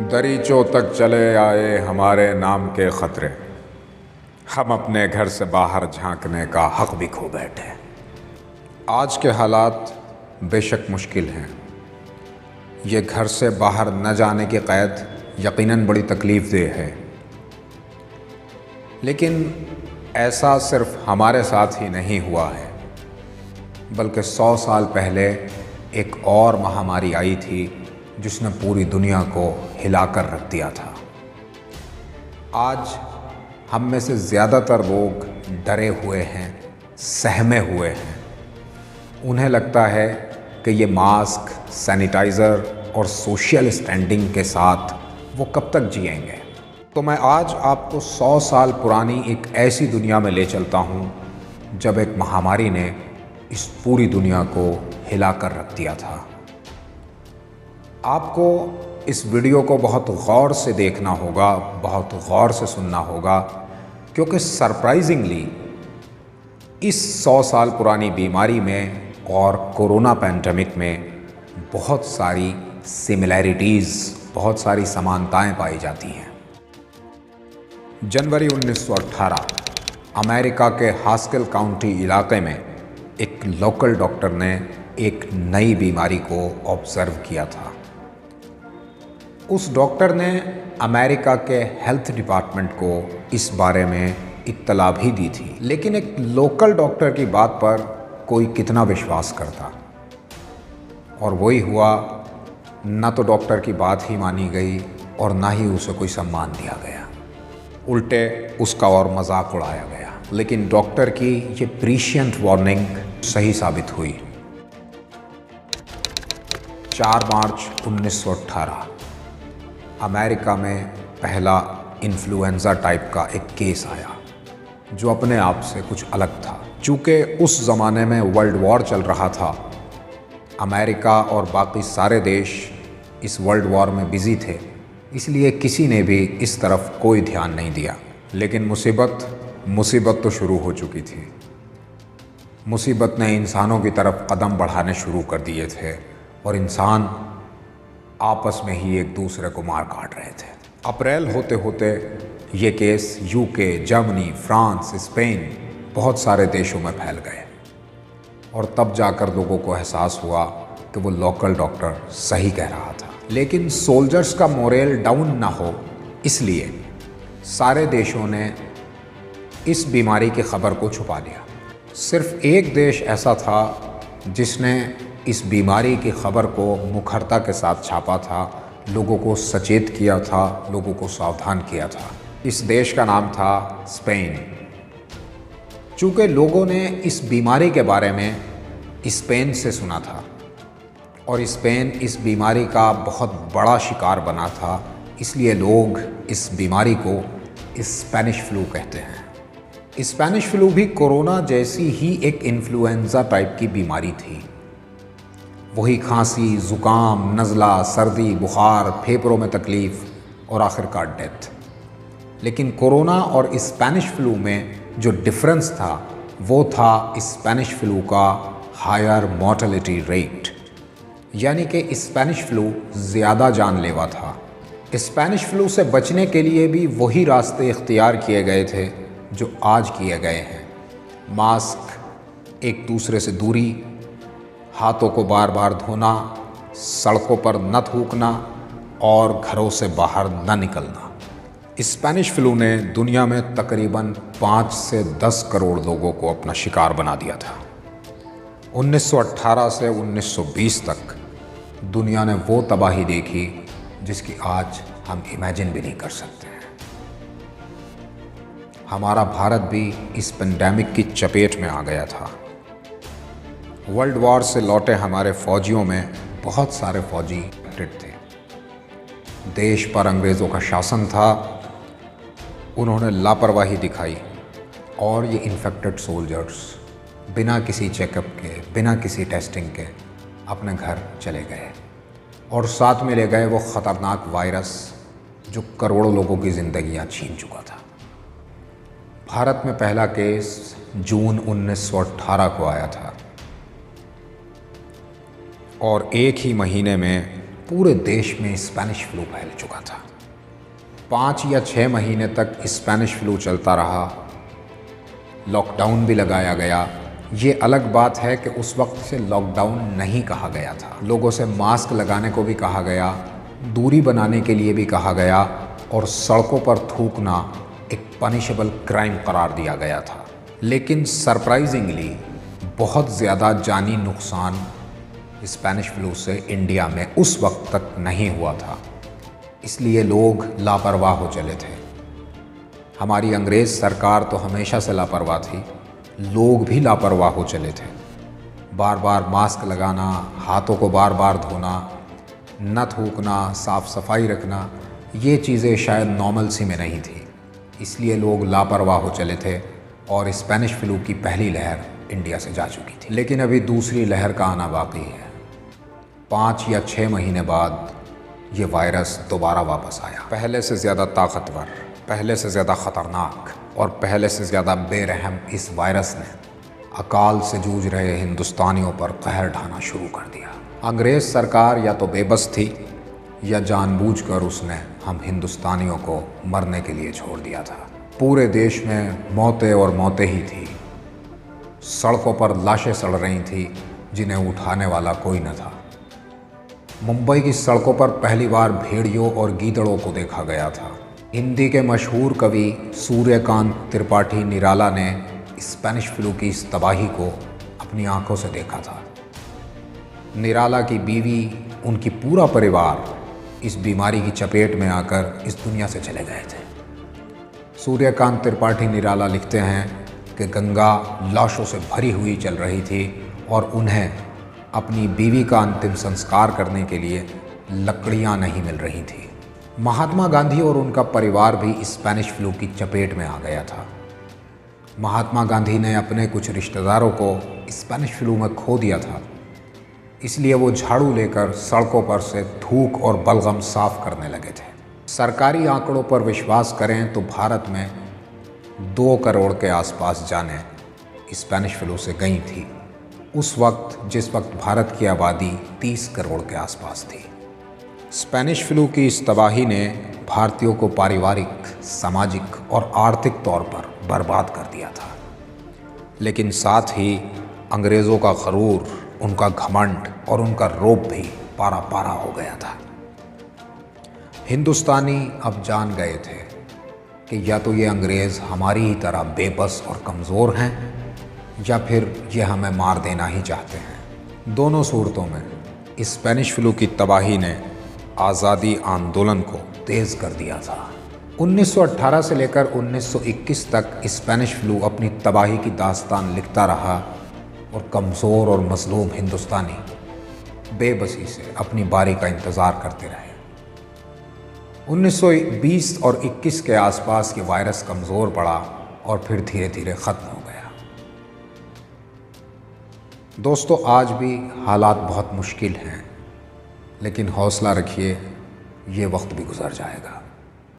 दरीचों तक चले आए हमारे नाम के ख़तरे, हम अपने घर से बाहर झांकने का हक़ भी खो बैठे। आज के हालात बेशक मुश्किल हैं। ये घर से बाहर न जाने की क़ैद यकीनन बड़ी तकलीफ़देह है, लेकिन ऐसा सिर्फ़ हमारे साथ ही नहीं हुआ है, बल्कि 100 साल पहले एक और महामारी आई थी जिसने पूरी दुनिया को हिलाकर रख दिया था। आज हम में से ज़्यादातर लोग डरे हुए हैं, सहमे हुए हैं। उन्हें लगता है कि ये मास्क, सैनिटाइज़र और सोशल स्टैंडिंग के साथ वो कब तक जिएंगे। तो मैं आज आपको 100 साल पुरानी एक ऐसी दुनिया में ले चलता हूँ जब एक महामारी ने इस पूरी दुनिया को हिलाकर रख दिया था। आपको इस वीडियो को बहुत गौर से देखना होगा, बहुत गौर से सुनना होगा, क्योंकि सरप्राइजिंगली इस 100 साल पुरानी बीमारी में और कोरोना पैंडेमिक में बहुत सारी सिमिलैरिटीज़, बहुत सारी समानताएं पाई जाती हैं। जनवरी 1918 अमेरिका के हास्केल काउंटी इलाके में एक लोकल डॉक्टर ने एक नई बीमारी को ऑब्ज़र्व किया था। उस डॉक्टर ने अमेरिका के हेल्थ डिपार्टमेंट को इस बारे में इत्तला भी दी थी, लेकिन एक लोकल डॉक्टर की बात पर कोई कितना विश्वास करता। और वही हुआ, न तो डॉक्टर की बात ही मानी गई और ना ही उसे कोई सम्मान दिया गया, उल्टे उसका और मजाक उड़ाया गया। लेकिन डॉक्टर की ये प्रीशियंट वार्निंग सही साबित हुई। 4 मार्च 1918 अमेरिका में पहला इन्फ्लुएंज़ा टाइप का एक केस आया जो अपने आप से कुछ अलग था। चूँकि उस ज़माने में वर्ल्ड वॉर चल रहा था, अमेरिका और बाकी सारे देश इस वर्ल्ड वॉर में बिज़ी थे, इसलिए किसी ने भी इस तरफ कोई ध्यान नहीं दिया। लेकिन मुसीबत तो शुरू हो चुकी थी। मुसीबत ने इंसानों की तरफ कदम बढ़ाने शुरू कर दिए थे और इंसान आपस में ही एक दूसरे को मार काट रहे थे। अप्रैल होते होते ये case UK, Germany, France, Spain, बहुत सारे देशों में फैल गए और तब जाकर लोगों को एहसास हुआ कि वो लोकल डॉक्टर सही कह रहा था। लेकिन सोल्जर्स का मोरल डाउन ना हो, इसलिए सारे देशों ने इस बीमारी की खबर को छुपा लिया। सिर्फ एक देश ऐसा था जिसने इस बीमारी की खबर को मुखरता के साथ छापा था, लोगों को सचेत किया था, लोगों को सावधान किया था। इस देश का नाम था स्पेन। चूँकि लोगों ने इस बीमारी के बारे में स्पेन से सुना था और स्पेन इस बीमारी का बहुत बड़ा शिकार बना था, इसलिए लोग इस बीमारी को स्पेनिश फ्लू कहते हैं। स्पेनिश फ्लू भी कोरोना जैसी ही एक इन्फ्लुएंज़ा टाइप की बीमारी थी। वही खांसी, ज़ुकाम, नज़ला, सर्दी, बुखार, फेफड़ों में तकलीफ़ और आखिरकार डेथ। लेकिन कोरोना और स्पेनिश फ्लू में जो डिफरेंस था वो था स्पेनिश फ्लू का हायर मॉर्टेलिटी रेट, यानी कि स्पेनिश फ्लू ज़्यादा जानलेवा था। स्पेनिश फ्लू से बचने के लिए भी वही रास्ते इख्तियार किए गए थे जो आज किए गए हैं। मास्क, एक दूसरे से दूरी, हाथों को बार बार धोना, सड़कों पर न थूकना और घरों से बाहर न निकलना। स्पेनिश फ्लू ने दुनिया में तकरीबन 5 से 10 करोड़ लोगों को अपना शिकार बना दिया था। 1918 से 1920 तक दुनिया ने वो तबाही देखी जिसकी आज हम इमेजिन भी नहीं कर सकते हैं। हमारा भारत भी इस पेंडेमिक की चपेट में आ गया था। वर्ल्ड वॉर से लौटे हमारे फ़ौजियों में बहुत सारे फ़ौजी अफेक्टेड थे। देश पर अंग्रेज़ों का शासन था, उन्होंने लापरवाही दिखाई और ये इन्फेक्टेड सोल्जर्स बिना किसी चेकअप के, बिना किसी टेस्टिंग के अपने घर चले गए और साथ में ले गए वो ख़तरनाक वायरस जो करोड़ों लोगों की ज़िंदगियां छीन चुका था। भारत में पहला केस जून 1918 को आया था और एक ही महीने में पूरे देश में स्पेनिश फ्लू फैल चुका था। 5 या 6 महीने तक स्पेनिश फ्लू चलता रहा। लॉकडाउन भी लगाया गया। ये अलग बात है कि उस वक्त से लॉकडाउन नहीं कहा गया था। लोगों से मास्क लगाने को भी कहा गया, दूरी बनाने के लिए भी कहा गया और सड़कों पर थूकना एक पनिशेबल क्राइम करार दिया गया था। लेकिन सरप्राइजिंगली बहुत ज़्यादा जानी नुकसान स्पेनिश फ्लू से इंडिया में उस वक्त तक नहीं हुआ था, इसलिए लोग लापरवाह हो चले थे। हमारी अंग्रेज़ सरकार तो हमेशा से लापरवाह थी, लोग भी लापरवाह हो चले थे। बार बार मास्क लगाना, हाथों को बार बार धोना, न थूकना, साफ़ सफाई रखना, ये चीज़ें शायद नॉर्मल सी में नहीं थी, इसलिए लोग लापरवाह हो चले थे और स्पेनिश फ्लू की पहली लहर इंडिया से जा चुकी थी। लेकिन अभी दूसरी लहर का आना बाकी है। 5 या 6 महीने बाद ये वायरस दोबारा वापस आया, पहले से ज़्यादा ताकतवर, पहले से ज़्यादा ख़तरनाक और पहले से ज़्यादा बेरहम इस वायरस ने अकाल से जूझ रहे हिंदुस्तानियों पर कहर ढाना शुरू कर दिया। अंग्रेज़ सरकार या तो बेबस थी या जानबूझकर उसने हम हिंदुस्तानियों को मरने के लिए छोड़ दिया था। पूरे देश में मौतें और मौतें ही थी। सड़कों पर लाशें सड़ रही थी जिन्हें उठाने वाला कोई न था। मुंबई की सड़कों पर पहली बार भेड़ियों और गीदड़ों को देखा गया था। हिंदी के मशहूर कवि सूर्यकांत त्रिपाठी निराला ने स्पेनिश फ्लू की इस तबाही को अपनी आंखों से देखा था। निराला की बीवी, उनकी पूरा परिवार इस बीमारी की चपेट में आकर इस दुनिया से चले गए थे। सूर्यकांत त्रिपाठी निराला लिखते हैं कि गंगा लाशों से भरी हुई चल रही थी और उन्हें अपनी बीवी का अंतिम संस्कार करने के लिए लकड़ियां नहीं मिल रही थी। महात्मा गांधी और उनका परिवार भी स्पेनिश फ्लू की चपेट में आ गया था। महात्मा गांधी ने अपने कुछ रिश्तेदारों को स्पेनिश फ्लू में खो दिया था, इसलिए वो झाड़ू लेकर सड़कों पर से थूक और बलगम साफ करने लगे थे। सरकारी आंकड़ों पर विश्वास करें तो भारत में 2 करोड़ के आसपास जानें स्पेनिश फ्लू से गई थी, उस वक्त जिस वक्त भारत की आबादी 30 करोड़ के आसपास थी। स्पेनिश फ्लू की इस तबाही ने भारतीयों को पारिवारिक, सामाजिक और आर्थिक तौर पर बर्बाद कर दिया था। लेकिन साथ ही अंग्रेज़ों का गरूर, उनका घमंड और उनका रौब भी पारा पारा हो गया था। हिंदुस्तानी अब जान गए थे कि या तो ये अंग्रेज़ हमारी ही तरह बेबस और कमज़ोर हैं या फिर ये हमें मार देना ही चाहते हैं। दोनों सूरतों में स्पेनिश फ्लू की तबाही ने आज़ादी आंदोलन को तेज़ कर दिया था। 1918 से लेकर 1921 तक स्पेनिश फ्लू अपनी तबाही की दास्तान लिखता रहा और कमज़ोर और मज़लूम हिंदुस्तानी बेबसी से अपनी बारी का इंतज़ार करते रहे। 1920 और 21 के आसपास ये वायरस कमज़ोर पड़ा और फिर धीरे धीरे ख़त्म हो गया। दोस्तों, आज भी हालात बहुत मुश्किल हैं, लेकिन हौसला रखिए, ये वक्त भी गुजर जाएगा।